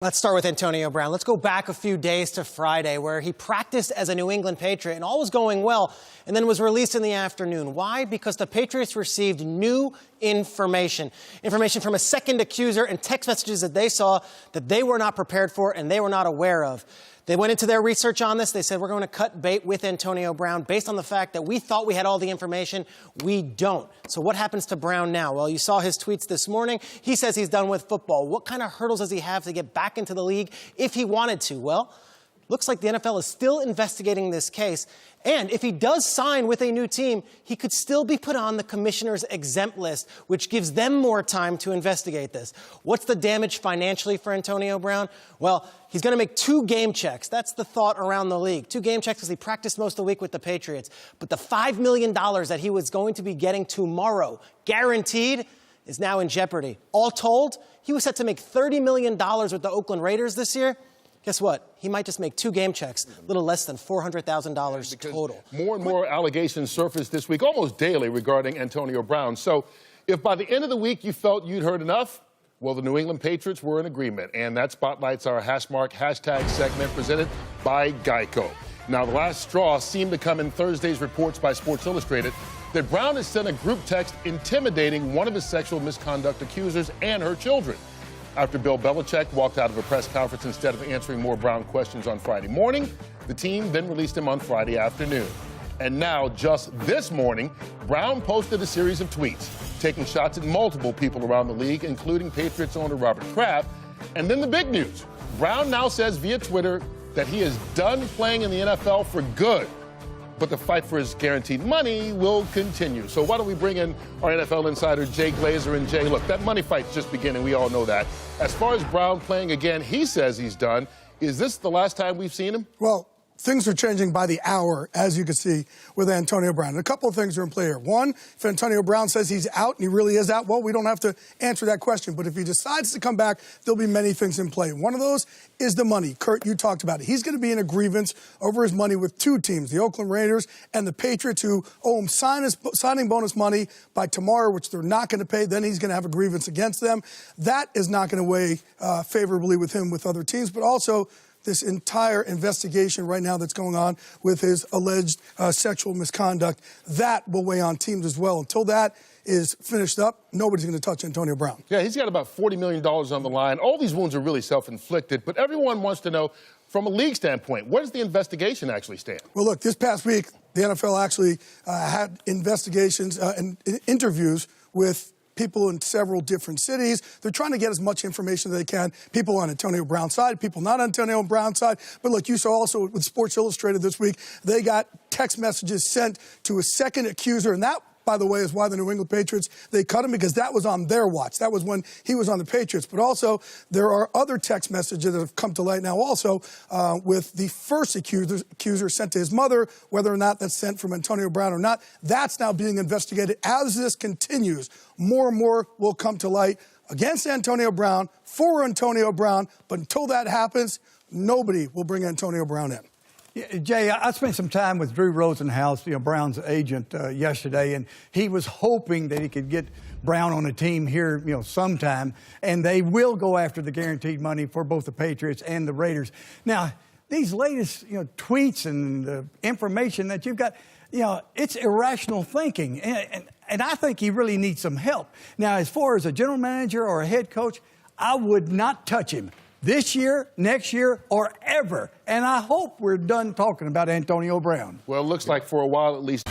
Let's start with Antonio Brown. Let's go back a few days to Friday, where he practiced as a New England Patriot and all was going well, and then was released in the afternoon. Why? Because the Patriots received new information from a second accuser and text messages that they saw that they were not prepared for and they were not aware of. They went into their research on this. They said, we're going to cut bait with Antonio Brown based on the fact that we thought we had all the information. We don't. So what happens to Brown now? Well, you saw his tweets this morning. He says he's done with football. What kind of hurdles does he have to get back into the league if he wanted to? Well, looks like the NFL is still investigating this case. And if he does sign with a new team, he could still be put on the commissioner's exempt list, which gives them more time to investigate this. What's the damage financially for Antonio Brown? Well, he's going to make 2 game checks. That's the thought around the league. 2 game checks because he practiced most of the week with the Patriots. But the $5 million that he was going to be getting tomorrow, guaranteed, is now in jeopardy. All told, he was set to make $30 million with the Oakland Raiders this year. Guess what? He might just make 2 game checks, a little less than $400,000 total. More and more allegations surfaced this week, almost daily, regarding Antonio Brown. So if by the end of the week you felt you'd heard enough, well, the New England Patriots were in agreement. And that spotlights our hashtag segment presented by Geico. Now, the last straw seemed to come in Thursday's reports by Sports Illustrated that Brown has sent a group text intimidating one of his sexual misconduct accusers and her children. After Bill Belichick walked out of a press conference instead of answering more Brown questions on Friday morning, the team then released him on Friday afternoon. And now, just this morning, Brown posted a series of tweets, taking shots at multiple people around the league, including Patriots owner Robert Kraft. And then the big news. Brown now says via Twitter that he is done playing in the NFL for good. But the fight for his guaranteed money will continue. So why don't we bring in our NFL insider, Jay Glazer. And Jay, look, that money fight's just beginning. We all know that. As far as Brown playing again, he says he's done. Is this the last time we've seen him? Well, things are changing by the hour, as you can see, with Antonio Brown. And a couple of things are in play here. One, if Antonio Brown says he's out and he really is out, well, we don't have to answer that question. But if he decides to come back, there'll be many things in play. One of those is the money. Kurt, you talked about it. He's going to be in a grievance over his money with 2 teams, the Oakland Raiders and the Patriots, who owe him signing bonus money by tomorrow, which they're not going to pay. Then he's going to have a grievance against them. That is not going to weigh favorably with him with other teams, but also this entire investigation right now that's going on with his alleged sexual misconduct, that will weigh on teams as well. Until that is finished up, nobody's going to touch Antonio Brown. Yeah, he's got about $40 million on the line. All these wounds are really self-inflicted, but everyone wants to know, from a league standpoint, where does the investigation actually stand? Well, look, this past week, the NFL actually had investigations and interviews with people in several different cities. They're trying to get as much information as they can. People on Antonio Brown's side, people not on Antonio Brown's side. But look, you saw also with Sports Illustrated this week, they got text messages sent to a second accuser, and that, by the way, is why the New England Patriots, they cut him, because that was on their watch. That was when he was on the Patriots. But also, there are other text messages that have come to light now also with the first accuser sent to his mother, whether or not that's sent from Antonio Brown or not. That's now being investigated. As this continues, more and more will come to light against Antonio Brown, for Antonio Brown. But until that happens, nobody will bring Antonio Brown in. Jay, I spent some time with Drew Rosenhaus, Brown's agent, yesterday, and he was hoping that he could get Brown on a team here, sometime, and they will go after the guaranteed money for both the Patriots and the Raiders. Now, these latest, tweets and the information that you've got, it's irrational thinking, and I think he really needs some help. Now, as far as a general manager or a head coach, I would not touch him this year, next year, or ever. And I hope we're done talking about Antonio Brown. Well, it looks like for a while at least.